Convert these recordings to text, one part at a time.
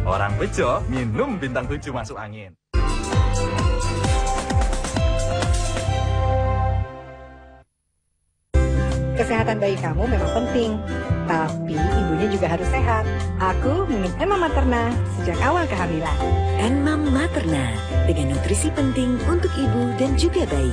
Orang bejo minum bintang 7 masuk angin. Kesehatan bayi kamu memang penting, tapi ibunya juga harus sehat. Aku minum Enma Materna sejak awal kehamilan. Enma Materna dengan nutrisi penting untuk ibu dan juga bayi.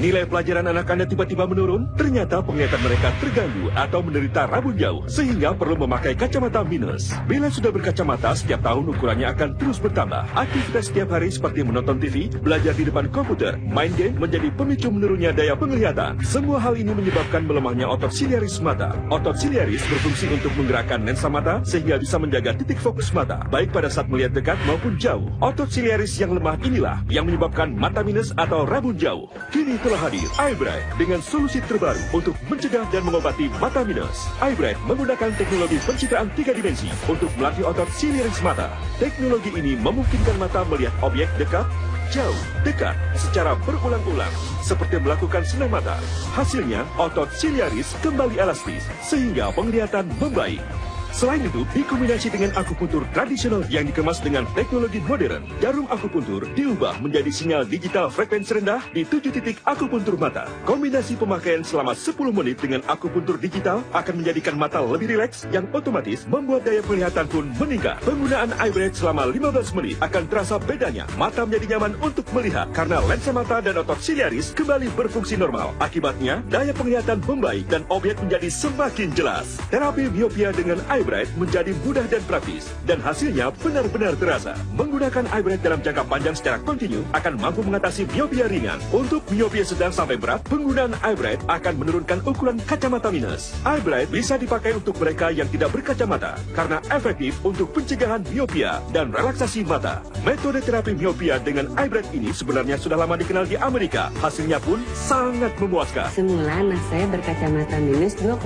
Nilai pelajaran anak Anda tiba-tiba menurun? Ternyata penglihatan mereka terganggu atau menderita rabun jauh, sehingga perlu memakai kacamata minus. Bila sudah berkacamata, setiap tahun ukurannya akan terus bertambah. Aktivitas setiap hari seperti menonton TV, belajar di depan komputer, main game menjadi pemicu menurunnya daya penglihatan. Semua hal ini menyebabkan melemahnya otot siliaris mata. Otot siliaris berfungsi untuk menggerakkan lensa mata sehingga bisa menjaga titik fokus mata, baik pada saat melihat dekat maupun jauh. Otot siliaris yang lemah inilah yang menyebabkan mata minus atau rabun jauh. Kini telah hadir Eyebright dengan solusi terbaru untuk mencegah dan mengobati mata minus. Eyebright menggunakan teknologi pencitraan 3 dimensi untuk melatih otot siliaris mata. Teknologi ini memungkinkan mata melihat objek dekat, jauh, dekat secara berulang-ulang, seperti melakukan senam mata. Hasilnya, otot siliaris kembali elastis sehingga penglihatan membaik. Selain itu, dikombinasi dengan akupuntur tradisional yang dikemas dengan teknologi modern, jarum akupuntur diubah menjadi sinyal digital frekuensi rendah di 7 titik akupuntur mata. Kombinasi pemakaian selama 10 menit dengan akupuntur digital akan menjadikan mata lebih rileks yang otomatis membuat daya penglihatan pun meningkat. Penggunaan Eyebright selama 15 menit akan terasa bedanya. Mata menjadi nyaman untuk melihat karena lensa mata dan otot siliaris kembali berfungsi normal. Akibatnya, daya penglihatan membaik dan objek menjadi semakin jelas. Terapi miopia dengan Eyebright menjadi mudah dan praktis, dan hasilnya benar-benar terasa. Menggunakan Eyebright dalam jangka panjang secara kontinu akan mampu mengatasi miopia ringan. Untuk miopia sedang sampai berat, penggunaan Eyebright akan menurunkan ukuran kacamata minus. Eyebright bisa dipakai untuk mereka yang tidak berkacamata karena efektif untuk pencegahan miopia dan relaksasi mata. Metode terapi miopia dengan Eyebright ini sebenarnya sudah lama dikenal di Amerika. Hasilnya pun sangat memuaskan. Semula anak saya berkacamata minus 2,5.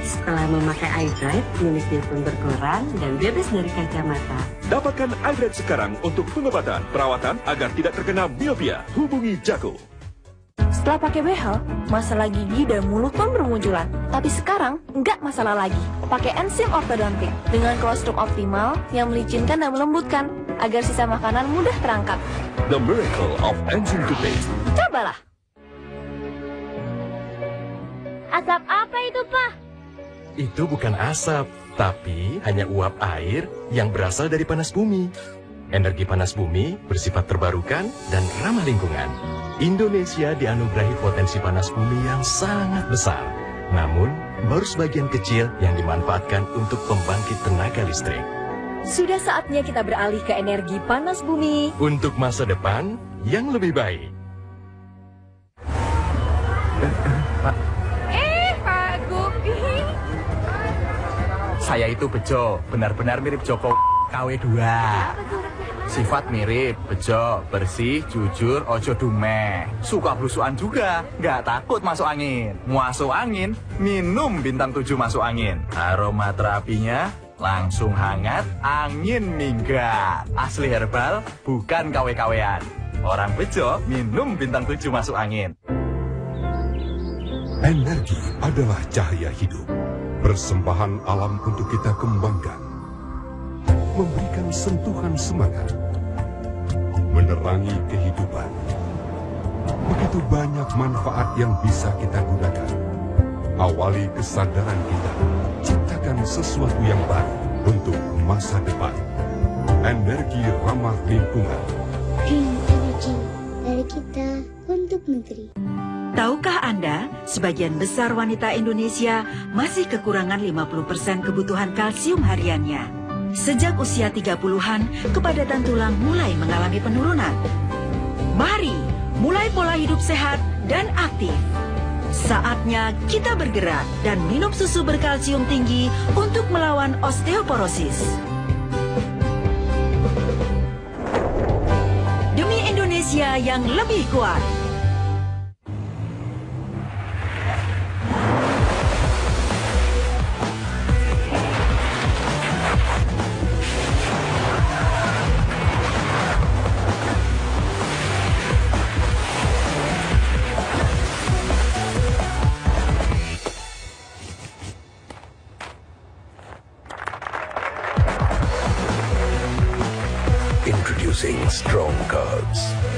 Setelah memakai Eyebright, minusnya pun berkurang dan bebas dari kacamata. Dapatkan Eyebright sekarang untuk pengobatan, perawatan agar tidak terkena miopia. Hubungi Jako. Setelah pakai behel, masalah gigi dan mulut pun bermunculan. Tapi sekarang, nggak masalah lagi. Pakai enzim ortodontik dengan kolostrum optimal yang melicinkan dan melembutkan agar sisa makanan mudah terangkat. The miracle of enzim toothpaste. Cobalah. Asap apa itu, Pak? Itu bukan asap, tapi hanya uap air yang berasal dari panas bumi. Energi panas bumi bersifat terbarukan dan ramah lingkungan. Indonesia dianugerahi potensi panas bumi yang sangat besar. Namun, baru sebagian kecil yang dimanfaatkan untuk pembangkit tenaga listrik. Sudah saatnya kita beralih ke energi panas bumi Untuk masa depan yang lebih baik. Pak Gupi. Saya itu bejo, benar-benar mirip Joko KW2. Sifat mirip, bejo, bersih, jujur, ojo dumeh. Suka blusukan juga, nggak takut masuk angin. Masuk angin, minum bintang 7 masuk angin. Aroma terapinya langsung hangat, angin minggat. Asli herbal, bukan KW-KWan. Orang bejo, minum bintang 7 masuk angin. Energi adalah cahaya hidup. Persembahan alam untuk kita kembangkan. Memberikan sentuhan semangat. Menerangi kehidupan. Begitu banyak manfaat yang bisa kita gunakan. Awali kesadaran kita. Ciptakan sesuatu yang baru untuk masa depan. Energi ramah lingkungan. Green Energy dari kita untuk negeri. Tahukah Anda, sebagian besar wanita Indonesia masih kekurangan 50% kebutuhan kalsium hariannya. Sejak usia 30-an, kepadatan tulang mulai mengalami penurunan. Mari, mulai pola hidup sehat dan aktif. Saatnya kita bergerak dan minum susu berkalsium tinggi untuk melawan osteoporosis. Demi Indonesia yang lebih kuat. Introducing Strong Curves.